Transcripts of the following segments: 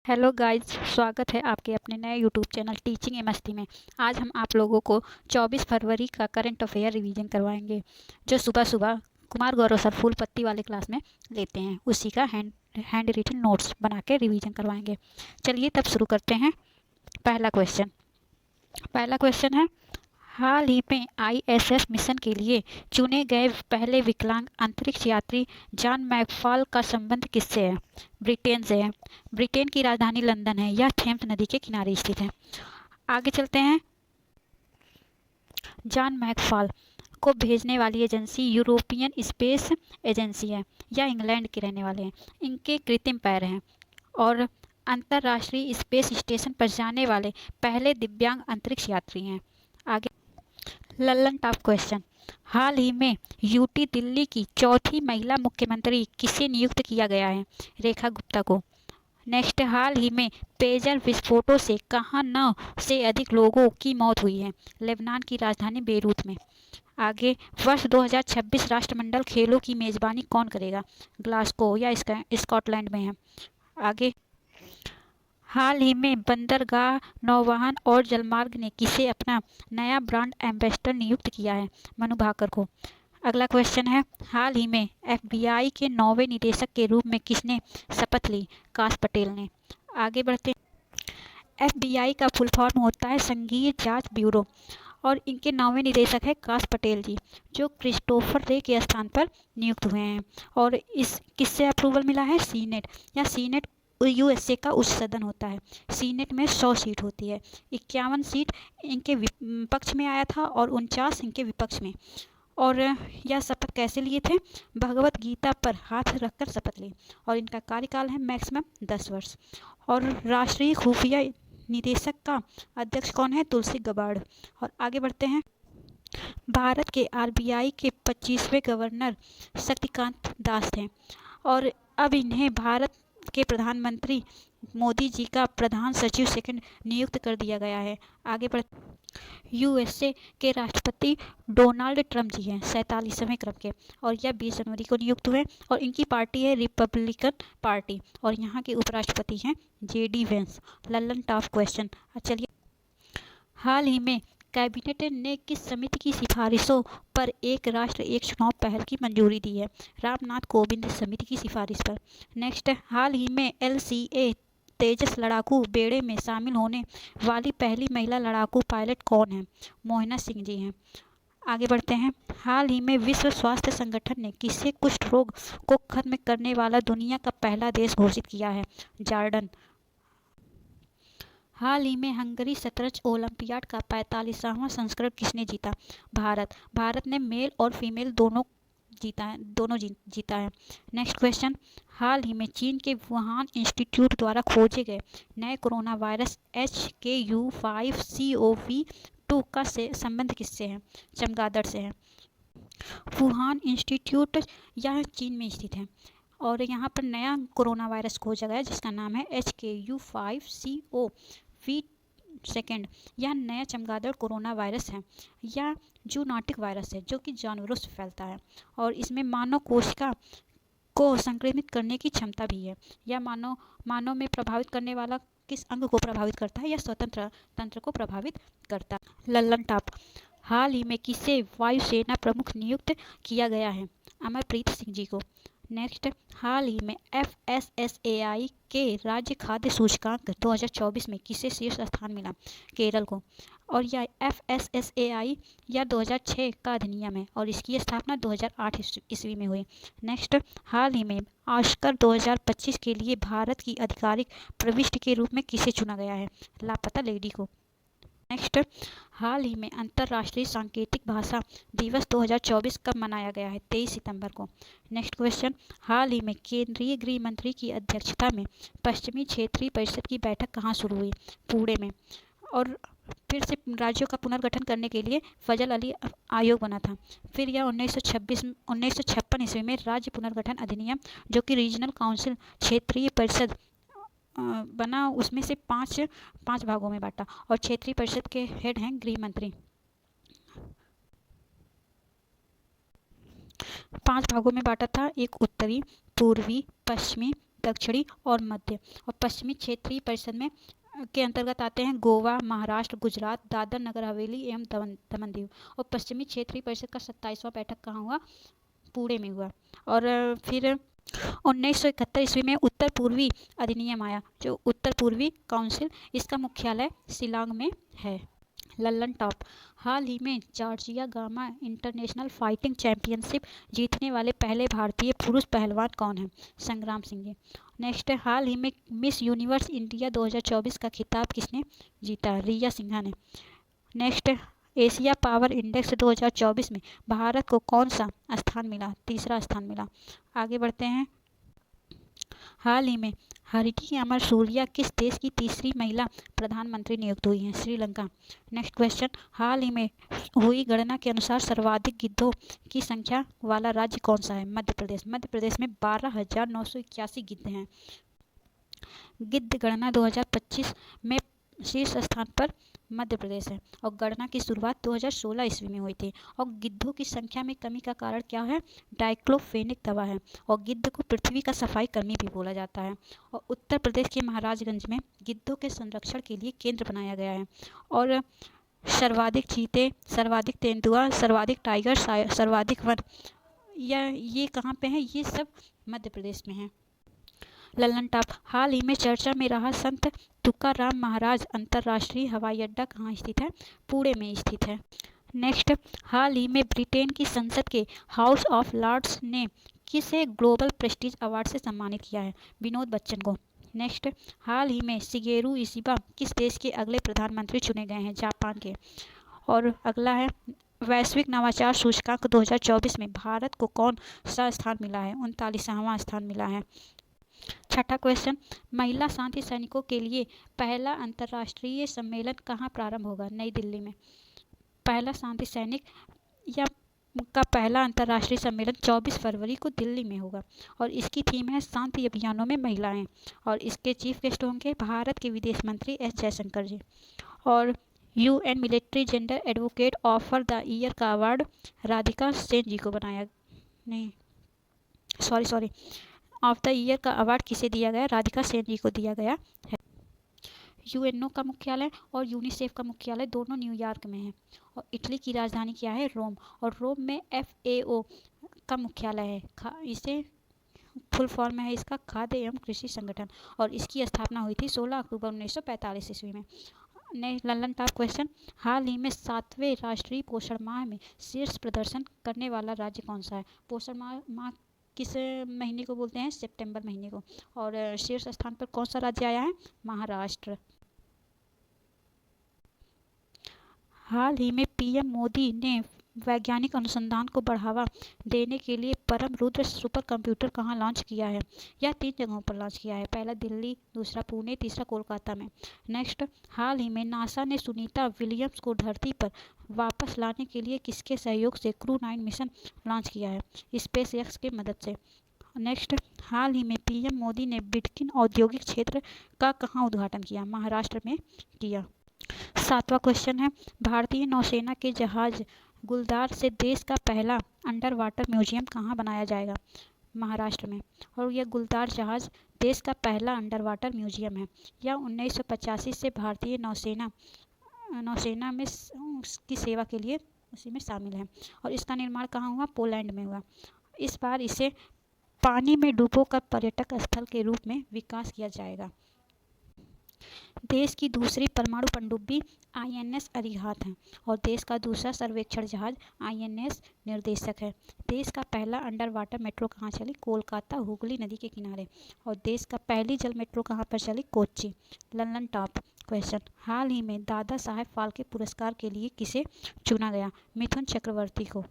Hello guys, स्वागत है आपके अपने नए यूट्यूब चैनल टीचिंग ए मस्ती में। आज हम आप लोगों को 24 फरवरी का करंट अफेयर रिवीजन करवाएंगे, जो सुबह सुबह कुमार गौरव सर फूल पत्ती वाले क्लास में लेते हैं। उसी का हैंड रिटन नोट्स बना के रिवीजन करवाएंगे। चलिए तब शुरू करते हैं। पहला क्वेश्चन है, हाल ही में आईएसएस मिशन के लिए चुने गए पहले विकलांग अंतरिक्ष यात्री जॉन मैकफॉल का संबंध किससे है? ब्रिटेन से है। ब्रिटेन की राजधानी लंदन है। यह थेम्स नदी के किनारे स्थित है। आगे चलते हैं। जॉन मैकफॉल को भेजने वाली एजेंसी यूरोपियन स्पेस एजेंसी है। यह इंग्लैंड के रहने वाले हैं। इनके कृत्रिम पैर हैं और अंतर्राष्ट्रीय स्पेस स्टेशन पर जाने वाले पहले दिव्यांग अंतरिक्ष यात्री हैं। आगे लल्लन टॉप क्वेश्चन, हाल ही में यूटी दिल्ली की चौथी महिला मुख्यमंत्री किसे नियुक्त किया गया है? रेखा गुप्ता को। नेक्स्ट, हाल ही में पेजर विस्फोटों से कहाँ 9 से अधिक लोगों की मौत हुई है? लेबनान की राजधानी बेरूत में। आगे, वर्ष 2026 राष्ट्रमंडल खेलों की मेजबानी कौन करेगा? ग्लासगो या स्कॉटलैंड में है। आगे, हाल ही में बंदरगाह, नौवहन और जलमार्ग ने किसे अपना नया ब्रांड एम्बेसडर नियुक्त किया है? मनु भाकर को। अगला क्वेश्चन है, हाल ही में एफबीआई के 9वें निदेशक के रूप में किसने शपथ ली? काश पटेल ने। आगे बढ़ते हैं। एफबीआई का फुल फॉर्म होता है संघीय जांच ब्यूरो और इनके 9वें निदेशक है काश पटेल जी, जो क्रिस्टोफर रे के स्थान पर नियुक्त हुए हैं। और इस किससे अप्रूवल मिला है? सीनेट, या सीनेट यूएसए का उच्च सदन होता है। सीनेट में 100 सीट होती है। 51 सीट इनके पक्ष में आया था और 49 इनके विपक्ष में। और यह शपथ कैसे लिए थे? भगवत गीता पर हाथ रखकर शपथ ली। और इनका कार्यकाल है मैक्सिमम 10 वर्ष। और राष्ट्रीय खुफिया निदेशक का अध्यक्ष कौन है? तुलसी गबार्ड। और आगे बढ़ते हैं। भारत के आरबीआई के 25वें गवर्नर शक्तिकांत दास थे और अब इन्हें भारत के प्रधानमंत्री मोदी जी का प्रधान सचिव सेकंड नियुक्त कर दिया गया है। आगे बढ़ यूएसए के राष्ट्रपति डोनाल्ड ट्रंप जी हैं 47वें क्रम के, और यह 20 जनवरी को नियुक्त हुए। और इनकी पार्टी है रिपब्लिकन पार्टी और यहाँ के उपराष्ट्रपति हैं JD Vance. Lallan top question. चलिए, हाल ही में कैबिनेट ने किस समिति की सिफारिशों पर एक राष्ट्र एक चुनाव पहल की मंजूरी दी है? रामनाथ कोविंद समिति की सिफारिश पर। नेक्स्ट, हाल ही में एलसीए तेजस लड़ाकू बेड़े में शामिल होने वाली पहली महिला लड़ाकू पायलट कौन है? मोहना सिंह जी हैं। आगे बढ़ते हैं। हाल ही में विश्व स्वास्थ्य संगठन ने किसे कुष्ठ रोग को खत्म करने वाला दुनिया का पहला देश घोषित किया है? जॉर्डन। हाल ही में हंगरी शतरंज ओलंपियाड का 45वां संस्करण किसने जीता? भारत। भारत ने मेल और फीमेल दोनों जीता है। नेक्स्ट क्वेश्चन, हाल ही में चीन के वुहान इंस्टीट्यूट द्वारा खोजे गए नए कोरोना वायरस HKU5CoV2 का संबंध किससे है? चमगादड़ से है। वुहान इंस्टीट्यूट यह चीन में स्थित है और यहाँ पर नया कोरोना वायरस खोजा गया जिसका नाम है HKU5CoV सेकेंड। यह नया चमगादड़ कोरोना वायरस है। यह जूनोटिक वायरस है जो कि जानवरों से फैलता है और इसमें मानव कोशिका को संक्रमित करने की क्षमता भी है। यह मानव में प्रभावित करने वाला किस अंग को प्रभावित करता है? यह स्वतंत्र तंत्र को प्रभावित करता है। लल्लन टॉप, हाल ही में किसे वायुसेना प्रमुख नियुक्त किया गया है? अमरप्रीत सिंह जी को। नेक्स्ट, हाल ही में FSSAI के राज्य खाद्य सूचकांक 2024 में किसे शीर्ष स्थान मिला? केरल को। और यह FSSAI यह 2006 का अधिनियम है और इसकी स्थापना 2008 ईस्वी में हुई। नेक्स्ट, हाल ही में ऑस्कर 2025 के लिए भारत की आधिकारिक प्रविष्टि के रूप में किसे चुना गया है? लापता लेडी को। नेक्स्ट, हाल ही में अंतर्राष्ट्रीय सांकेतिक भाषा दिवस 2024 कब मनाया गया है? 23 सितंबर को। नेक्स्ट क्वेश्चन, हाल ही में केंद्रीय गृह मंत्री की अध्यक्षता में पश्चिमी क्षेत्रीय परिषद की बैठक कहाँ शुरू हुई? पुणे में। और फिर से राज्यों का पुनर्गठन करने के लिए फजल अली आयोग बना था। फिर यह 1956 ईस्वी में राज्य पुनर्गठन अधिनियम जो कि रीजनल काउंसिल क्षेत्रीय परिषद बना, उसमें से पांच भागों में बांटा और क्षेत्रीय परिषद के हेड हैं गृह मंत्री। 5 भागों में बांटा था, एक उत्तरी, पूर्वी, पश्चिमी, दक्षिणी और मध्य और पश्चिमी क्षेत्रीय परिषद में के अंतर्गत आते हैं गोवा, महाराष्ट्र, गुजरात, दादर नगर हवेली एवं दमन दीव। और पश्चिमी क्षेत्रीय परिषद का 27वां बैठक कहाँ हुआ? पुणे में हुआ। और फिर 1971 ईस्वी में उत्तर पूर्वी अधिनियम आया, जो उत्तर पूर्वी काउंसिल, इसका मुख्यालय शिलांग में है। लल्लन टॉप, हाल ही में Georgia gamma international fighting championship जीतने वाले पहले भारतीय पुरुष पहलवान कौन हैं? संग्राम सिंह जी। नेक्स्ट, हाल ही में मिस यूनिवर्स इंडिया 2024 का खिताब किसने जीता? रिया सिन्हा ने। नेक्स्ट, एशिया पावर इंडेक्स 2024 में भारत को कौन सा स्थान मिला? तीसरा स्थान मिला। आगे बढ़ते हैं। हाल ही में हरिटी अमर सूर्या किस देश की तीसरी महिला प्रधानमंत्री नियुक्त हुई हैं? श्रीलंका। नेक्स्ट क्वेश्चन, हाल ही में हुई गणना के अनुसार सर्वाधिक गिद्धों की संख्या वाला राज्य कौन सा है? मध्य प्रदेश। मध्य प्रदेश में 12,981 गिद्ध हैं। गिद्ध गणना 2025 में शीर्ष स्थान पर मध्य प्रदेश है और गणना की शुरुआत 2016 ईस्वी में हुई थी। और गिद्धों की संख्या में कमी का कारण क्या है? डाइक्लोफेनिक दवा है। और गिद्ध को पृथ्वी का सफाई कर्मी भी बोला जाता है। और उत्तर प्रदेश के महाराजगंज में गिद्धों के संरक्षण के लिए केंद्र बनाया गया है। और सर्वाधिक चीते, सर्वाधिक तेंदुआ, सर्वाधिक टाइगर, सर्वाधिक वन, ये कहाँ पे है? ये सब मध्य प्रदेश में है। लल्लन टॉप, हाल ही में चर्चा में रहा संत तुकाराम महाराज अंतर्राष्ट्रीय हवाई अड्डा कहाँ स्थित है? पुणे में स्थित है। नेक्स्ट, हाल ही में ब्रिटेन की संसद के हाउस ऑफ लॉर्ड्स ने किसे ग्लोबल प्रेस्टीज अवार्ड से सम्मानित किया है? विनोद बच्चन को। नेक्स्ट, हाल ही में शिगेरू इशिबा किस देश के अगले प्रधानमंत्री चुने गए हैं? जापान के। और अगला है, वैश्विक नवाचार सूचकांक 2024 में भारत को कौन सा स्थान मिला है? 39वां स्थान मिला है। छठा क्वेश्चन, महिला शांति सैनिकों के लिए पहला अंतर्राष्ट्रीय सम्मेलन कहाँ प्रारंभ होगा? नई दिल्ली में। पहला शांति सैनिक या का पहला अंतर्राष्ट्रीय सम्मेलन 24 फरवरी को दिल्ली में होगा और इसकी थीम है शांति अभियानों में महिलाएं। और इसके चीफ गेस्ट होंगे भारत के विदेश मंत्री एस जयशंकर जी। और UN military gender advocate offer the year का अवार्ड राधिका सेन जी को बनाया, नहीं सॉरी ऑफ द ईयर का अवार्ड किसे दिया गया? राधिका सेन जी को दिया गया है। UNO का मुख्यालय और यूनिसेफ का मुख्यालय दोनों न्यूयॉर्क में है। और इटली की राजधानी क्या है? रोम। और रोम में FAO का मुख्यालय है। इसे फुल फॉर्म है इसका खाद्य एवं कृषि संगठन। और इसकी स्थापना हुई थी 16 अक्टूबर 1945 ईस्वी में। लल्लन टॉप क्वेश्चन, हाल ही में 7वें राष्ट्रीय पोषण माह में शीर्ष प्रदर्शन करने वाला राज्य कौन सा है? पोषण माह किस महीने को बोलते हैं? सितंबर महीने को। और शीर्ष स्थान पर कौन सा राज्य आया है? महाराष्ट्र। हाल ही में PM मोदी ने वैज्ञानिक अनुसंधान को बढ़ावा देने के लिए परम रुद्र सुपर कंप्यूटर कहाँ लॉन्च किया है? यह 3 जगहों पर लॉन्च किया है। पहला दिल्ली, दूसरा पुणे, तीसरा कोलकाता में। नेक्स्ट, हाल ही में नासा ने सुनीता विलियम्स को धरती पर वापस लाने के लिए किसके सहयोग से क्रू 9 मिशन लॉन्च किया है? SpaceX की मदद से। नेक्स्ट, हाल ही में PM मोदी ने बिडकिन औद्योगिक क्षेत्र का कहाँ उद्घाटन किया? महाराष्ट्र में किया। 7वां क्वेश्चन है, भारतीय नौसेना के जहाज गुलदार से देश का पहला अंडर वाटर म्यूजियम कहाँ बनाया जाएगा? महाराष्ट्र में। और यह गुलदार जहाज देश का पहला अंडर वाटर म्यूजियम है। यह 1985 से भारतीय नौसेना में की सेवा के लिए उसी में शामिल है। और इसका निर्माण कहाँ हुआ? पोलैंड में हुआ। इस बार इसे पानी में डुबोकर पर्यटक स्थल के रूप में विकास किया जाएगा। देश की दूसरी परमाणु पनडुब्बी INS अरिहंत है और देश का दूसरा सर्वेक्षण जहाज INS निर्देशक है। देश का पहला अंडर वाटर मेट्रो कहाँ चली? कोलकाता हुगली नदी के किनारे। और देश का पहली जल मेट्रो कहाँ पर चली? कोच्चि। लल्लन टॉप क्वेश्चन, हाल ही में दादा साहेब फाल्के पुरस्कार के लिए किसे चुना गया? मिथुन चक्रवर्ती को।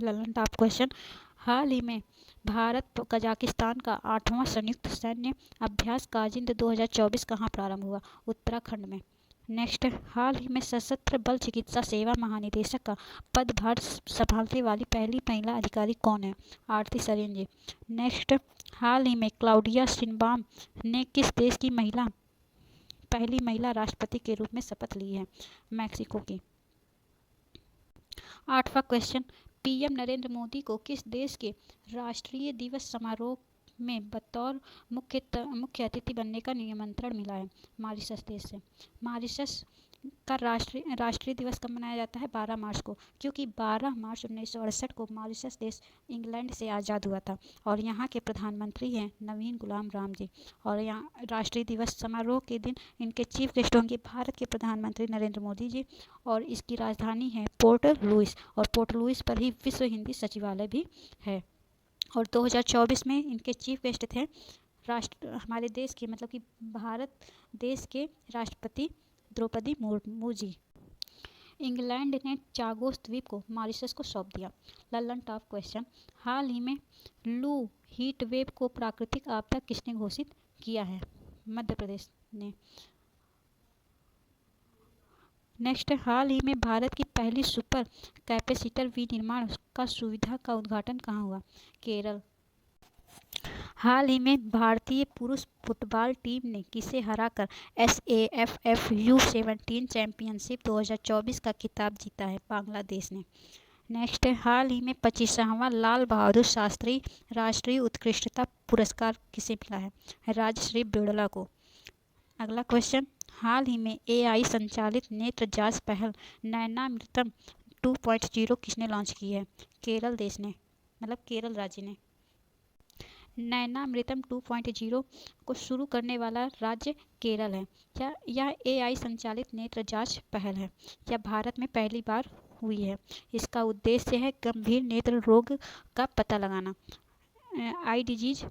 लल्लन टॉप क्वेश्चन, हाल ही में भारत कजाकिस्तान का 8वां संयुक्त सैन्य अभ्यास काजिंद 2024 कहाँ प्रारंभ हुआ? उत्तराखंड में। नेक्स्ट, हाल ही में सशस्त्र बल चिकित्सा सेवा महानिदेशक का पदभार संभालने वाली पहली महिला अधिकारी कौन है? आरती सरेन जी। नेक्स्ट, हाल ही में क्लाउडिया शिनबाम ने किस देश की पहली महिला राष्ट्रपति के रूप में शपथ ली है? मैक्सिको की। 8वां क्वेश्चन, PM नरेंद्र मोदी को किस देश के राष्ट्रीय दिवस समारोह में बतौर मुख्य अतिथि बनने का निमंत्रण मिला है मॉरिशस देश से। मॉरिशस का राष्ट्रीय दिवस कब मनाया जाता है? 12 मार्च को, क्योंकि 12 मार्च 1968 को मॉरिशस देश इंग्लैंड से आज़ाद हुआ था और यहाँ के प्रधानमंत्री हैं नवीन गुलाम राम जी। और यहाँ राष्ट्रीय दिवस समारोह के दिन इनके चीफ गेस्ट होंगे भारत के प्रधानमंत्री नरेंद्र मोदी जी, और इसकी राजधानी है पोर्ट लुइस, और पोर्ट लुइस पर ही विश्व हिंदी सचिवालय भी है। और 2024 में इनके चीफ गेस्ट थे हमारे देश के, मतलब कि भारत देश के राष्ट्रपति द्रौपदी मुर्मू जी। इंग्लैंड ने चागोस द्वीप को मॉरिशस को सौंप दिया। लल्लन टॉप क्वेश्चन, हाल ही में लू हीट वेव को प्राकृतिक आपदा किसने घोषित किया है? मध्य प्रदेश ने। नेक्स्ट, हाल ही में भारत की पहली सुपर कैपेसिटर विनिर्माण का सुविधा का उद्घाटन कहाँ हुआ? केरल। हाल ही में भारतीय पुरुष फुटबॉल टीम ने किसे हराकर SAFF U17 चैंपियनशिप 2024 का खिताब जीता है? बांग्लादेश ने। नेक्स्ट, हाल ही में 25वां लाल बहादुर शास्त्री राष्ट्रीय उत्कृष्टता पुरस्कार किसे मिला है? राजश्री बिड़ला को। अगला क्वेश्चन, हाल ही में AI संचालित नेत्र जांच पहल नैनामृतम 2.0 किसने लॉन्च की है? केरल देश ने, मतलब केरल राज्य ने। नैनामृतम 2.0 को शुरू करने वाला राज्य केरल है। क्या यह AI संचालित नेत्र जांच पहल है? यह भारत में पहली बार हुई है। इसका उद्देश्य है गंभीर नेत्र रोग का पता लगाना। आई डिजीज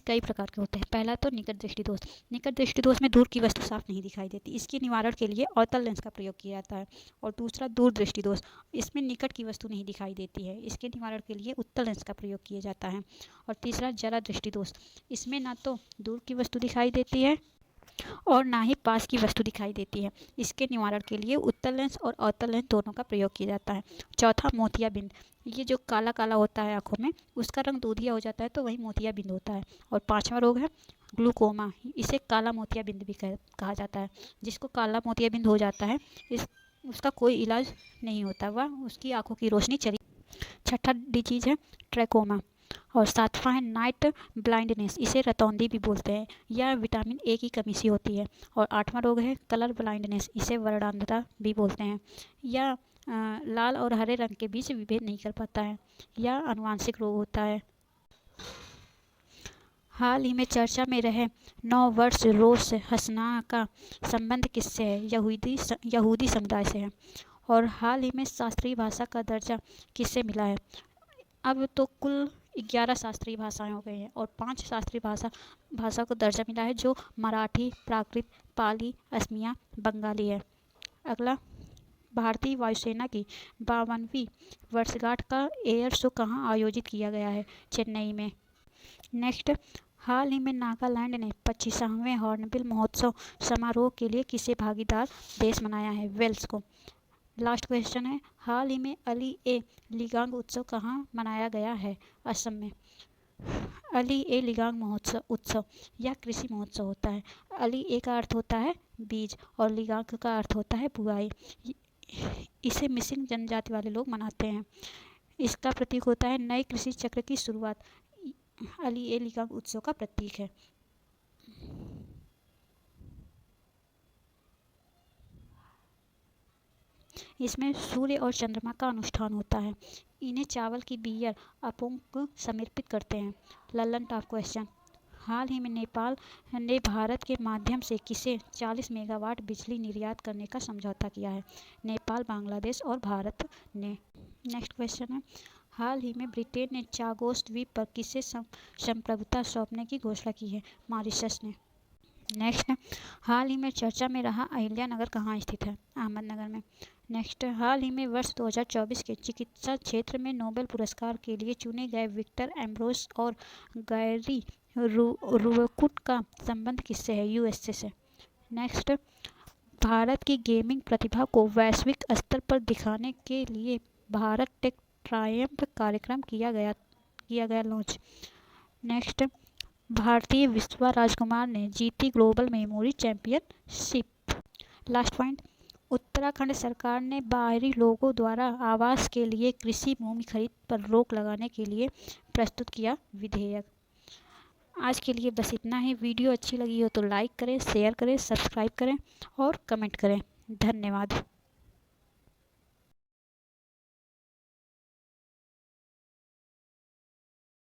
कई प्रकार के होते हैं। पहला तो निकट दृष्टि दोष। निकट दृष्टि दोष में दूर की वस्तु साफ नहीं दिखाई देती, इसके निवारण के लिए अवतल लेंस का प्रयोग किया जाता है। और दूसरा दूर दृष्टि दोष, इसमें निकट की वस्तु नहीं दिखाई देती है, इसके निवारण के लिए उत्तल लेंस का प्रयोग किया जाता है। और तीसरा जरा दृष्टि दोष, इसमें ना तो दूर की वस्तु दिखाई देती है और ना ही पास की वस्तु दिखाई देती है, इसके निवारण के लिए उत्तल लेंस और अवतल लेंस दोनों का प्रयोग किया जाता है। चौथा मोतियाबिंद, ये जो काला काला होता है आँखों में, उसका रंग दूधिया हो जाता है तो वही मोतियाबिंद होता है। और 5वां रोग है ग्लूकोमा, इसे काला मोतियाबिंद भी कहा जाता है। जिसको काला मोतियाबिंद हो जाता है उसका कोई इलाज नहीं होता, वह उसकी आँखों की रोशनी चली। छठा डिजीज है ट्रैकोमा। और 7वां है नाइट ब्लाइंडनेस, इसे रतौंधी भी बोलते हैं, यह विटामिन A की कमी से होती है। और 8वां रोग है कलर ब्लाइंडनेस, इसे वर्णांधता भी बोलते हैं, यह लाल और हरे रंग के बीच विभेद नहीं कर पाता है, यह आनुवांशिक रोग होता है। हाल ही में चर्चा में रहे 9 वर्ष रोस हसना का संबंध किससे है? यहूदी समुदाय से है। और हाल ही में शास्त्रीय भाषा का दर्जा किससे मिला है? अब तो कुल 11 शास्त्रीय भाषाएं हो गई हैं और 5 शास्त्रीय भाषा को दर्जा मिला है, जो मराठी, प्राकृत, पाली, असमिया, बंगाली है। अगला, भारतीय वायुसेना की 52वीं वर्षगांठ का एयर शो कहाँ आयोजित किया गया है? चेन्नई में। नेक्स्ट, हाल ही में नागालैंड ने 25वें हॉर्नबिल महोत्सव समारोह के लिए किसे भागीदार देश बनाया है? वेल्स को। लास्ट क्वेश्चन है, हाल ही में अली ए लिगांग उत्सव कहाँ मनाया गया है? असम में। अली ए लिगांग उत्सव यह कृषि महोत्सव होता है। अली ए का अर्थ होता है बीज और लिगांग का अर्थ होता है बुआई। इसे मिसिंग जनजाति वाले लोग मनाते हैं। इसका प्रतीक होता है नए कृषि चक्र की शुरुआत। अली ए लिगांग उत्सव का प्रतीक है। इसमें सूर्य और चंद्रमा का अनुष्ठान होता है। इन्हें चावल की बियर अपों को समर्पित करते हैं। लल्लन टॉप क्वेश्चन, हाल ही में नेपाल ने भारत के माध्यम से किसे 40 मेगावाट बिजली निर्यात करने का समझौता किया है? नेपाल, बांग्लादेश और भारत ने। नेक्स्ट क्वेश्चन है, हाल ही में ब्रिटेन ने चागोस द्वीप पर किसे संप्रभुता सौंपने की घोषणा की है? मॉरिशस ने। नेक्स्ट, हाल ही में चर्चा में रहा अहिल्या नगर कहाँ स्थित है? अहमदनगर में। नेक्स्ट, हाल ही में वर्ष 2024 के चिकित्सा क्षेत्र में नोबेल पुरस्कार के लिए चुने गए विक्टर एम्ब्रोस और गैरी रुवकुट का संबंध किससे है? USA से। नेक्स्ट, भारत की गेमिंग प्रतिभा को वैश्विक स्तर पर दिखाने के लिए भारत टेक ट्रायम्फ कार्यक्रम किया गया लॉन्च। नेक्स्ट, भारतीय विश्वा राजकुमार ने जीती global memory championship. Last point, Uttarakhand सरकार ने बाहरी लोगों द्वारा आवास के लिए कृषि भूमि खरीद पर रोक लगाने के लिए प्रस्तुत किया विधेयक। आज के लिए बस इतना ही। वीडियो अच्छी लगी हो तो लाइक करें, शेयर करें, सब्सक्राइब करें और कमेंट करें। धन्यवाद।